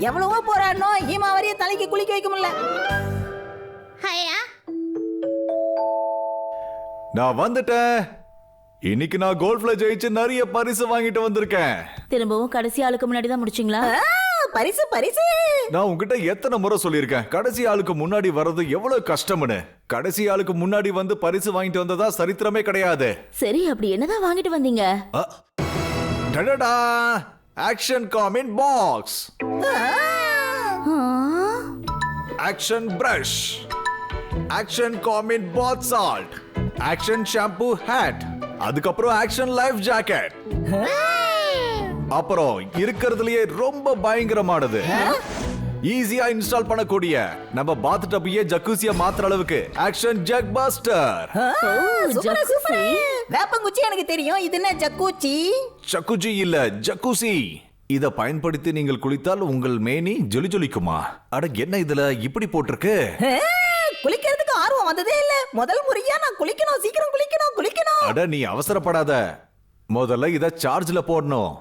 எவ்வளவோ போராடணும், ஹீமாவரிய தலைக்கு குளிக்க வைக்க முடியல. நான் வந்துட்டேன். இன்னைக்கு நான் கோல்ஃப்ல ஜெயிச்சு நிறைய பரிசு வாங்கிட்டு வந்திருக்கேன். திரும்பவும் கடைசி ஆளுக்கு முன்னாடி தான் முடிச்சிங்களா? பரிசு பரிசு. நான் உங்ககிட்ட எத்தனை முறை சொல்லியிருக்கேன் கடைசி ஆளுக்கு முன்னாடி வர்றது எவ்வளவு கஷ்டம்னு. கடைசி ஆளுக்கு முன்னாடி வந்து பரிசு வாங்கிட்டு வந்ததா சரித்திரமே கிடையாது. சரி, அப்படி என்னதான் வாங்கிட்டு வந்தீங்க? டடடா, ஆக்ஷன் காமின் பாக்ஸ், ஆக்ஷன் பிரஷ், ஆக்ஷன் காமின் bath salt, action shampoo hat, அதுக்கப்புறம் ஆக்ஷன் லைஃப் ஜாக்கெட், அப்புறம் இருக்கிறதுலயே ரொம்ப பயங்கரமானது, ஈஸியா இன்ஸ்டால் பண்ணக்கூடிய நம்ம பாத் டப்பையே ஜக்கூசியா மாத்துற அளவுக்கு ஆக்ஷன் ஜக் பஸ்டர். வேப்பங்குச்சி எனக்கு தெரியும், இது என்ன ஜக்கூச்சி? ஜக்குஜி இல்ல, ஜக்கூசி. இத பயன்படுத்தி நீங்கள் குளித்தால் உங்கள் மேனி ஜொலி ஜொலிக்குமா? அட என்ன இதுல இப்படி போட்டிருக்கு? குளிக்கிறதுக்கு ஆர்வம் வந்ததே இல்ல. முதல் முறையா நான் குளிக்கணும், சீக்கிரம் குளிக்கணும் குளிக்கணும். அட நீ அவசரப்படாத, முதல்ல இத சார்ஜ்ல போடணும்.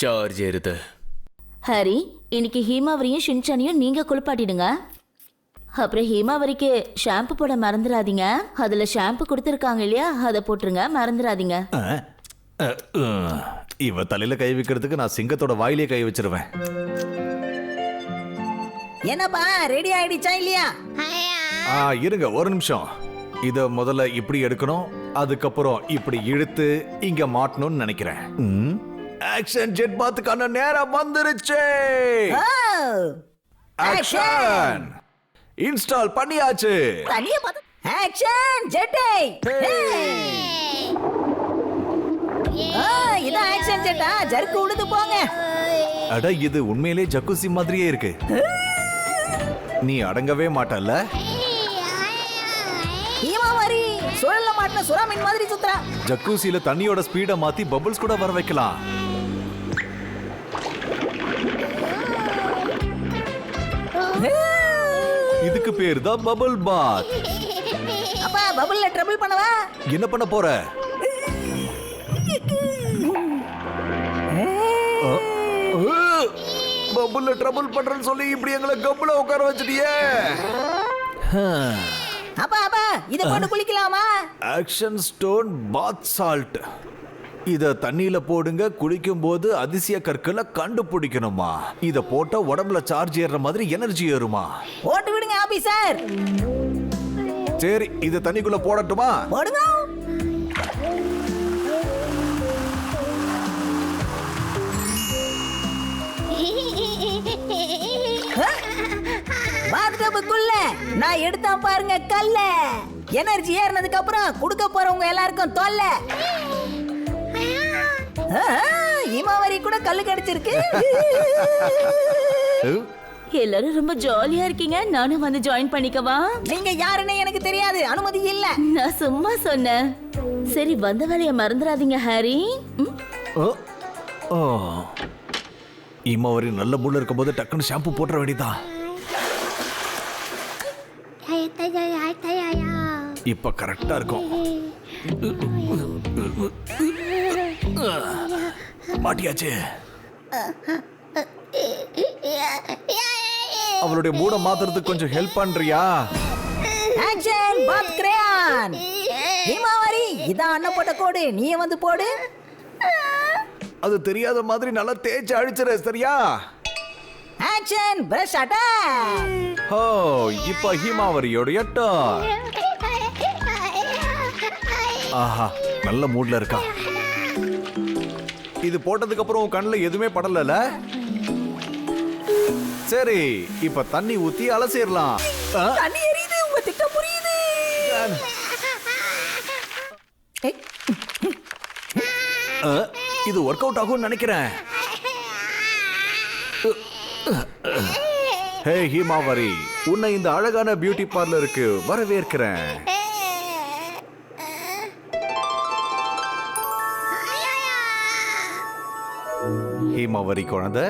சார்ஜ் ஏறுது. ஹரி, இன்னைக்கு ஹீமாவரியும் ஷின்சானியும் நீங்க குளிப்பாட்டிடுங்க. அப்புறம் ஹீமாவரிக்கு ஷாம்பு போட மறந்துடாதீங்க. அதுல ஷாம்பு கொடுத்துருக்காங்க இல்லையா, அதை போட்டுருங்க, மறந்துடாதீங்க. இவ தலையில கை வைக்கிறதுக்கு நான் சிங்கத்தோட வாயிலே கை வச்சிருவேன். என்னப்பா, ரெடி ஆயிடுச்சா இல்லையா? இருங்க ஒரு நிமிஷம். இத முதல்ல இப்படி எடுக்கணும், அதுக்கப்புறம் இப்படி இழுத்து இங்க மாட்டணும்னு நினைக்கிறேன். ஆக்ஷன் ஜெட் பாத்துக்கான நேரம் வந்துருச்சு. ஆக்ஷன் இன்ஸ்டால் பண்ணியாச்சு. தனியா பாத்து ஆக்ஷன் ஜெட்டை. இது ஆக்ஷன் ஜெட்டா? ஜர்க்கு உழுது போங்க. அட இது உண்மையிலே ஜக்குசி மாதிரியே இருக்கு. நீ அடங்கவே மாட்டல்ல? ஹீமாவரி சுழல்ல மாட்டின சுறாமீன் மாதிரி சுத்துறா. ஜக்கூசில தண்ணியோட ஸ்பீட மாத்தி பபிள்ஸ் கூட வர வைக்கலாம். இதுக்கு பேர் தான் பபிள் பாத். அப்பா, பபிள்ல ட்ரபிள் பண்ணவா? என்ன பண்ண போற? பபிள்ல ட்ரபிள் பண்றேன்னு சொல்லி இப்படி எங்களை கப்புல உட்கார வச்சிட்டியே. அப்பா அப்பா, இத போட்டு குளிக்கலாமா? ஆக்ஷன் ஸ்டோன் பாத் சால்ட். இத தண்ணியில போடுங்க. குளிக்கும் போது அதிசய கற்களை கண்டுபிடிக்கணுமா? இத போட்டா உடம்புல சார்ஜ் ஏறுற மாதிரி எனர்ஜி ஏறுமா? போட்டு விடுங்க ஆபீசர். சரி, இத தண்ணிக்குள்ள போடட்டுமா? போடுங்க. பாத்டப்புக்குள்ள நான் எடுத்தா பாருங்க கல்ல. எனர்ஜி ஏறினதுக்கு அப்புறம் கொடுக்க போறவங்க எல்லாருக்கும் தொல்ல. ஹீமாவரி கூட கல்லு கிடைச்சிருக்கு. எல்லாரும் ரொம்ப ஜாலியா இருக்கீங்க. நானும் வந்து ஜாயின் பண்ணிக்கவா? நீங்க யாருன்னு எனக்கு தெரியாது, அனுமதி இல்ல. நான் சும்மா சொன்னேன். சரி, வந்த வேலைய மறந்துடாதீங்க ஹாரி. இம்மாவரி நல்ல மூட்ல இருக்கும்போது டக்குன்னு ஷாம்பு போட்டுற வேண்டியதான். இப்ப கரெக்டா இருக்கும். மாட்டியாச்சு. அவளுடைய மூட மாத்துறதுக்கு கொஞ்சம் ஹெல்ப் பண்றியா? ஆக்ஷன் பாத் கிரேயான். ஹீமாவரி, இதான் அண்ணன் போட்ட கோடு, நீ வந்து போடு. அது தெரியாத மாதிரி நல்லா தேய்ச்சி அழிச்சிரு, சரியா? Action brush attack. ஓ, இப்ப ஹீமாவரியோட டர்ன். ஆஹா, நல்ல மூட்ல இருக்கா. இது போட்டதுக்கு அப்புறம் கண்ணுல எதுவுமே படலல. சரி, இப்ப தண்ணி ஊத்தி அலசிடலாம். தண்ணி எரியுது, உங்க திட்டம் புரியுது. இது ஒர்க் அவுட் ஆகும்னு நினைக்கிறேன். ஹே ஹீமாவரி, உன்னை இந்த அழகான பியூட்டி பார்லருக்கு வரவேற்கிறேன். ஹீமாவரி குழந்தை,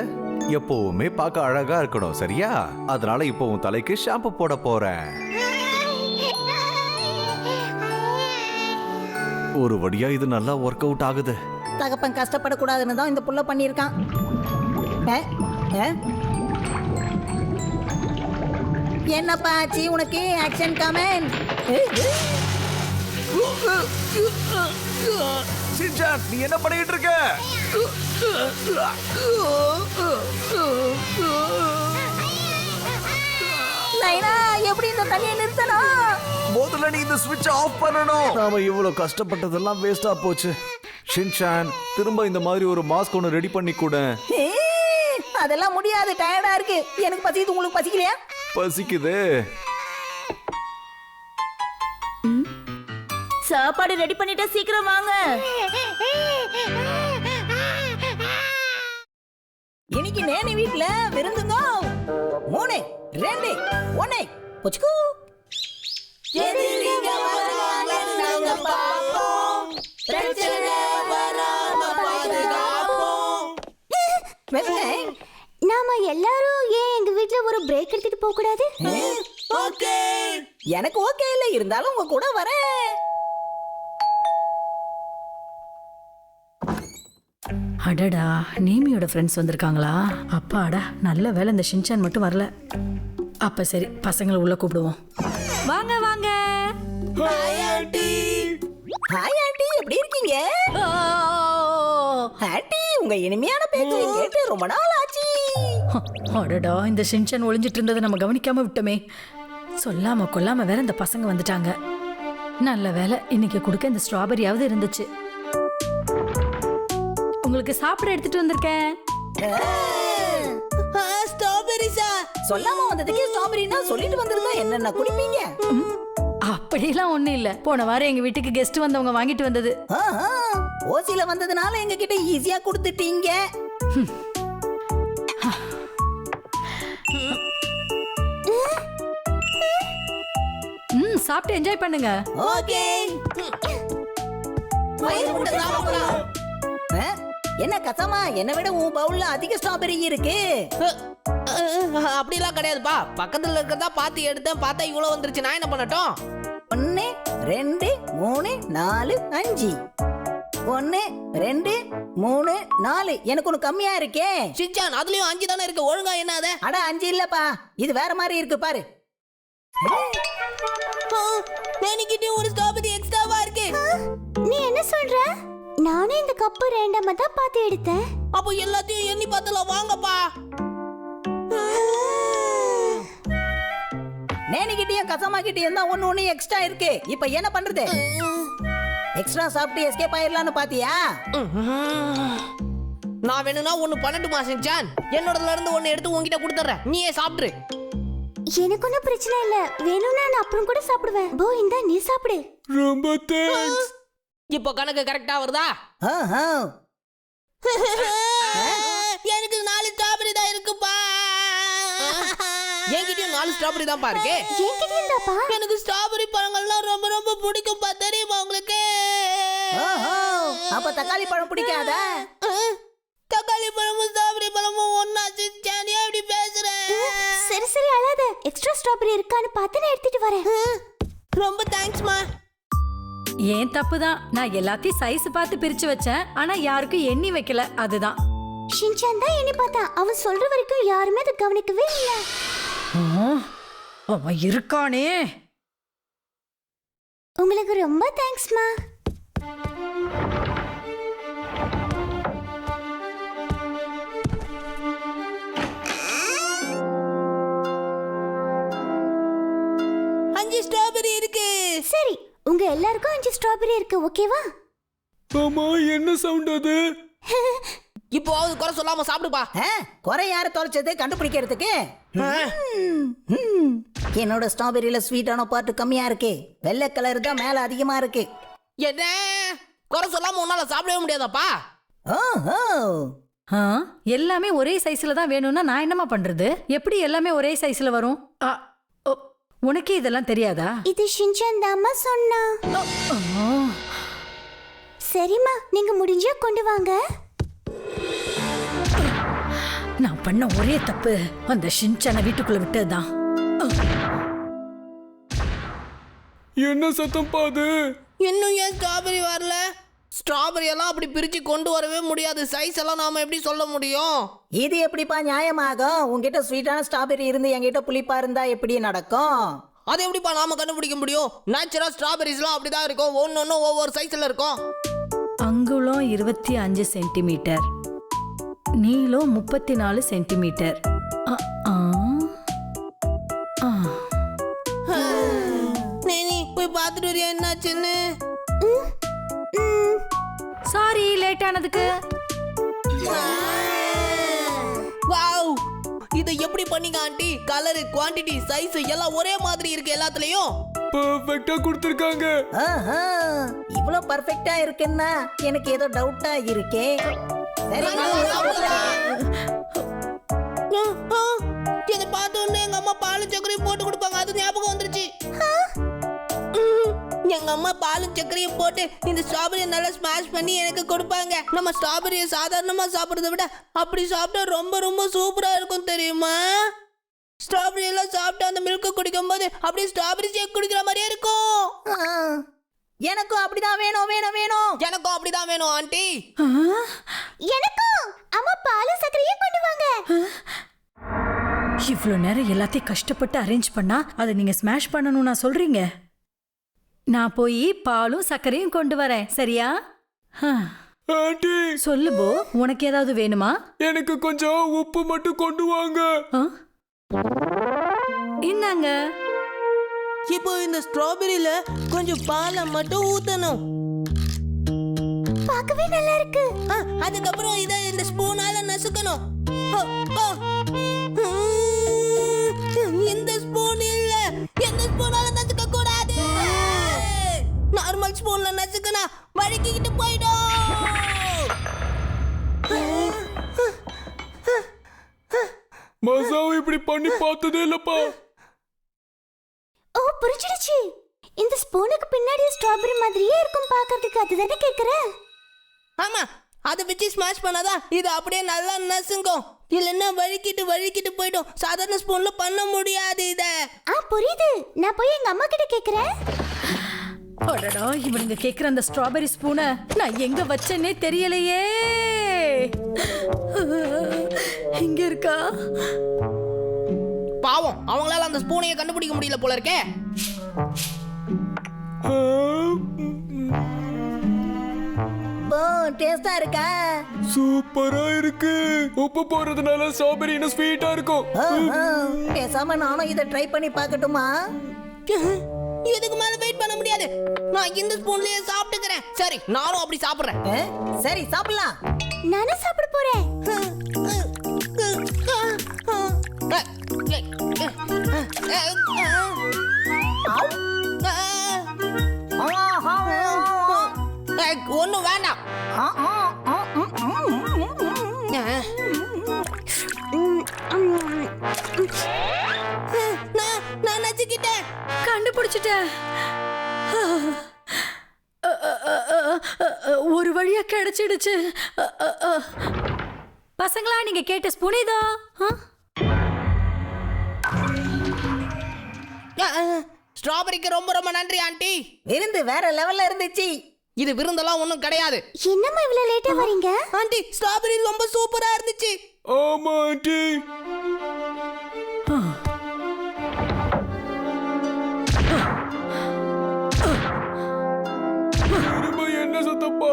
எப்பவுமே பார்க்க அழகா இருக்கணும், சரியா? அதனால இப்போ உன் தலைக்கு ஷாம்பு போட போறேன். ஒரு வழியா இது நல்லா ஒர்க் அவுட் ஆகுது. தகப்பன் கஷ்டப்படக்கூடாதுன்னு தான் இந்த புள்ள பண்ணியிருக்கான். என்னப்பா ஆச்சு உனக்கு ஆக்ஷன் கமெண்ட்? ஷின்சான் நீ என்ன பண்ணிட்டு இருக்க? நைனா எப்படி இந்த தண்ணியை நிறுத்தணும்? முதல்ல நீ இந்த ஸ்விட்ச் ஆஃப் பண்ணணும். நாம இவ்வளவு கஷ்டப்பட்டதெல்லாம் வேஸ்டா போச்சு. ஷின்சான் திரும்ப இந்த மாதிரி ஒரு மாஸ்க் ஒன்று ரெடி பண்ணி கூட. அதெல்லாம் முடியாது, டயர்டா இருக்கு. எனக்கு பசிக்குது, உங்களுக்கு பசிக்கலையா? பசிக்குது. சாப்பாடு ரெடி பண்ணிட்டா சீக்கிரம் வாங்க. இன்னைக்கு நேனி வீட்ல விருந்துங்க. 3 2 1 புச்சுக்கு. எதிரிங்க வராங்க நாங்க பாப்போம், பிரச்சனை வராம பாதுகாப்போம். நாம எல்லாரும் ஏன் எங்க வீட்ல ஒரு பிரேக் எடுத்துட்டு போக கூடாது? ஓகே, எனக்கு ஓகே இல்ல, இருந்தாலும் உங்க கூட வரேன். அடடா, நேமியோட ஃப்ரெண்ட்ஸ் வந்திருக்காங்களா? அப்பாடா, நல்ல வேலை இந்த ஷின்சான் மட்டும் வரல. அப்ப சரி, பசங்களை உள்ள கூப்பிடுவோம். வாங்க வாங்க. ஹாய் ஆண்டி, எப்படி இருக்கீங்க? ஆண்டி, உங்க இனிமையான பேச்சை கேட்டு ரொம்ப நாள் ஆச்சு. அடடா, இந்த ஷின்சான் ஒளிஞ்சிட்டு இருந்ததை நம்ம கவனிக்காம விட்டோமே. சொல்லாம கொல்லாம வேற இந்த பசங்க வந்துட்டாங்க. நல்ல வேலை, இன்னைக்கு கொடுக்க இந்த ஸ்ட்ராபெரியாவது இருந்துச்சு. உங்களுக்கு சாப்பிட எடுத்துட்டு வந்திருக்கேன். ஸ்ட்ராபெரிஸா? சொல்லாம வந்ததுக்கே ஸ்ட்ராபெரினா சொல்லிட்டு வந்திருந்தா என்னென்ன குடிப்பீங்க? அப்படிலாம் ஒண்ணும் இல்ல. போன வாரம் எங்க வீட்டுக்கு கெஸ்ட் வந்தவங்க வாங்கிட்டு வந்தது. ஓசில வந்ததுனால எங்க கிட்ட ஈஸியா கொடுத்துட்டீங்க. சாப்பிட்டு என்ஜாய் பண்ணுங்க. ஓகே. என்ன கசமா, என்ன விட உன் பவுல்ல அதிக ஸ்ட்ராபெரி இருக்கு. அப்படிலாம் கிடையாதுப்பா, பக்கத்துல இருக்கிறதா பார்த்து எடுத்தேன், பார்த்தா இவ்வளவு வந்துருச்சு. நான் என்ன பண்ணட்டும்? 1 2 3 4 5. 1 2 3 4. எனக்கு ஒண்ணு கம்மியா இருக்கே. ஷின்சான், அதுலயும் 5 தானே இருக்கு. ஒழுங்கா என்ன அது? அட 5 இல்லப்பா, இது வேற மாதிரி இருக்கு பாரு. என்கிட்ட ஒரு ஸ்ட்ராபெரி எக்ஸ்ட்ராவா இருக்கு. நீ என்ன சொல்ற? நானும் இந்த கப்பு ரேண்டமா தான் பார்த்து எடுத்தேன். அப்போ எல்லாத்தையும் எண்ணி பார்த்தலாம், வாங்கப்பா. நேனிகிட்டயும் கசமா கிட்டயும் தான் ஒண்ணு எக்ஸ்ட்ரா இருக்கு. இப்ப என்ன பண்றது? எக்ஸ்ட்ரா சாப்பிட்டு எஸ்கேப் ஆயிரலாம்னு பாத்தியா? நான் வேணும்னா ஒன்னு பண்ணட்டுமா ஷின்சான்? என்னோடதுல இருந்து ஒன்னு எடுத்து உன்கிட்ட கொடுத்துறேன், நீயே சாப்பிடு. எனக்கு ஒன்றும் பிரச்சனை இல்ல, வேணும்னா நான் அப்புறம் கூட சாப்பிடுவேன். போ, இந்தா நீ சாப்பிடு. ரொம்ப தேங்க்ஸ். இப்போ கணக்கு கரெக்டா வருதா? எனக்கு 4 ஸ்ட்ராபெரி தான் இருக்குப்பா. என்கிட்டயும் 4 ஸ்ட்ராபெரி தான் பாருக்கு. என்கிட்டயும்தாப்பா. எனக்கு ஸ்ட்ராபெரி பழங்கள்லாம் ரொம்ப ரொம்ப பிடிக்கும்பா, தெரியுமா உங்களுக்கு? அப்ப தக்காளி பழம் பிடிக்காதா? தக்காளி பழமும் ஸ்ட்ராபெரி பழமும் ஒன்னா ஷின்சான், எப்படி பேசுற? சரி சரி, அழாத. எக்ஸ்ட்ரா ஸ்ட்ராபெரி இருக்கான்னு பார்த்து நான் எடுத்துட்டு வரேன். ரொம்ப தேங்க்ஸ்மா. ஏன் தப்பு தான். நான் எல்லாத்தையும் சைஸ் பார்த்து பிரிச்சு வச்சேன், ஆனா யாருக்கும் எண்ணி வைக்கல. அதுதான். ஷின்சான் தான் எண்ணி பார்த்தான். அவன் சொல்ற வரைக்கும் யாருமே அதை கவனிக்கவே இல்ல. அவன் இருக்கானே. உங்களுக்கு ரொம்ப தேங்க்ஸ்மா. ஸ்ட்ராபெரி இருக்கு. சரி, உங்க எல்லாருக்கும் 5 ஸ்ட்ராபெரி இருக்கு, ஓகேவா? ஆமா, என்ன சவுண்ட் அது? இப்போ அது குறை சொல்லாம சாப்பிடுப்பா. குறை யாரு தொலைச்சது கண்டுபிடிக்கிறதுக்கு? என்னோட ஸ்ட்ராபெரியில ஸ்வீட்டான பார்ட் கம்மியா இருக்கு. வெள்ளை கலர் தான் மேல அதிகமா இருக்கு. என்ன குறை சொல்லாம உன்னால சாப்பிடவே முடியாதாப்பா? எல்லாமே ஒரே சைஸ்ல தான் வேணும்னா நான் என்னமா பண்றது? எப்படி எல்லாமே ஒரே சைஸ்ல வரும்? உனக்கே இதெல்லாம் தெரியாதா? இது ஷின்சான் தாமா சொன்னா. சரிம்மா, நீங்க முடிஞ்சா கொண்டு வாங்க. நான் பண்ண ஒரே தப்பு அந்த ஷின்சானை வீட்டுக்குள்ள விட்டதுதான். என்ன சத்தம் பாது? இன்னும் ஏன் ஸ்ட்ராபெரி வரல? ஸ்ட்ராபெரி எல்லாம் அப்படி பிரிச்சு கொண்டு வரவே முடியாது. சைஸ் எல்லாம் நாம எப்படி சொல்ல முடியும்? இது எப்படிப்பா நியாயமாகும்? உங்ககிட்ட ஸ்வீட்டான ஸ்ட்ராபெரி இருந்து என்கிட்ட புளிப்பா இருந்தா எப்படி நடக்கும்? அது எப்படிப்பா நாம கண்டுபிடிக்க முடியும்? நேச்சுரல் ஸ்ட்ராபெரிஸ்லாம் அப்படிதான் இருக்கும். ஒன்னொன்னும் ஒவ்வொரு சைஸ்ல இருக்கும். அங்குலம் 25 சென்டிமீட்டர், நீளம் 34 சென்டிமீட்டர். நீ போய் பார்த்துட்டு வரியா என்னாச்சுன்னு? சாரி லேட் ஆனதுக்கு. வாவ், இதை எப்படி பண்ணீங்க ஆண்டி? கலரு, குவாண்டிட்டி, சைஸ் எல்லாம் ஒரே மாதிரி இருக்கு எல்லாத்துலயும். பர்ஃபெக்ட்டா கொடுத்திருக்காங்க. ஆஹா, இவ்வளவு பர்ஃபெக்ட்டா இருக்குன்னா எனக்கு ஏதோ டவுட்டா இருக்கே. சரி, இதை பார்த்த உடனே எங்க அம்மா பாலும் சர்க்கரையும் போட்டு கொடுப்பாங்க. அது ஞாபகம் வந்துருச்சு. எங்க அம்மா பாலும் சர்க்கரையும் போட்டு இந்த ஸ்ட்ராபெரியை நல்லா ஸ்மாஷ் பண்ணி எனக்கு கொடுப்பாங்க. நம்ம ஸ்ட்ராபெரியை சாதாரணமா சாப்பிடுறத விட அப்படி சாப்பிட்டா ரொம்ப ரொம்ப சூப்பரா இருக்கும் தெரியுமா? ஸ்ட்ராபெரி எல்லாம் சாப்பிட்டு அந்த மில்க் குடிக்கும் போது அப்படியே ஸ்ட்ராபெரி ஷேக் குடிக்கிற மாதிரியே இருக்கும். எனக்கும் அப்படிதான் வேணும் வேணும் வேணும். எனக்கும் அப்படிதான் வேணும் ஆண்டி. எனக்கும் அம்மா பாலும் சர்க்கரையும் கொண்டு வாங்க. இவ்வளோ நேரம் எல்லாத்தையும் கஷ்டப்பட்டு அரேஞ்ச் பண்ணா அதை நீங்க ஸ்மாஷ் பண்ணணும் நான் சொல்றீங்க. நான் போய் பாலும் சர்க்கரையும் கொண்டு வரேன், சரியா? ஆண்டி, சொல்லு போ, உனக்கு ஏதாவது வேணுமா? எனக்கு கொஞ்சம் உப்பு மட்டும் கொண்டு வாங்க. இந்தாங்க. இப்போ இந்த ஸ்ட்ராபெரியில கொஞ்சம் பாலை மட்டும் ஊத்தணும். பார்க்கவே நல்லா இருக்கு. அதுக்கப்புறம் இதை இந்த ஸ்பூனால நசுக்கணும். இந்த ஸ்பூன் இல்ல, எந்த ஸ்பூனால நசுக்க கூடாது. நார்மல் ஸ்பூன்ல நசுக்குனா வழுக்கிட்டு போயிடும். மசாவை இப்படி பண்ணி பார்த்ததே இல்லப்பா. ஓ, புரிஞ்சிடுச்சு. இந்த ஸ்பூனுக்கு பின்னாடி ஸ்ட்ராபெரி மாதிரியே இருக்கும் பார்க்கிறதுக்கு. அதுதானே கேக்குறேன்? ஆமா, அதை வச்சு ஸ்மாஷ் பண்ணாதான் இது அப்படியே நல்லா நசுங்கும். இல்லைன்னா வழுக்கிட்டு போயிடும். சாதாரண ஸ்பூன்ல பண்ண முடியாது இத. புரியுது. நான் போய் எங்க அம்மா கிட்ட கேக்குறேன். அடடா, இவனுங்க கேக்குற அந்த ஸ்ட்ராபெரி ஸ்பூனை நான் எங்க வச்சேனே தெரியலையே. இங்க இருக்கா? பாவம், அவங்களால அந்த ஸ்பூனையே கண்டுபிடிக்க முடியல போல இருக்கே. டேஸ்டா இருக்கா? சூப்பரா இருக்கு. உப்பு போறதுனால ஸ்ட்ராபெரி இன்னும் ஸ்வீட்டா இருக்கும். பேசாம நானும் இதை ட்ரை பண்ணி பார்க்கட்டுமா? இதுக்கு மேல வெயிட் பண்ண முடியாது. நான் இந்த ஸ்பூன்லயே சாப்பிட்டுக்கிறேன். சரி, நானும் அப்படி சாப்பிடுறேன். சரி, சாப்பிடலாம். நானும் சாப்பிட போறேன். ஒண்ணும் வேண்டாம். நான் நச்சுக்கிட்டேன். கண்டுபிடிச்சிட்டேன். ஒரு வழியா கிடைச்சிடுச்சு. பசங்களா, நீங்க கேட்ட ஸ்பூன் இதோ. ஸ்ட்ராபெரிக்கு ரொம்ப ரொம்ப நன்றி ஆண்டி. விருந்து வேற லெவல்ல இருந்துச்சு. இது விருந்தெல்லாம் ஒண்ணும் கிடையாது. என்னம்மா இவ்வளவு லேட்டா வரீங்க? ஆண்டி, ஸ்ட்ராபெரி ரொம்ப சூப்பரா இருந்துச்சு. ஆமா ஆண்டி. என்ன சத்தப்பா?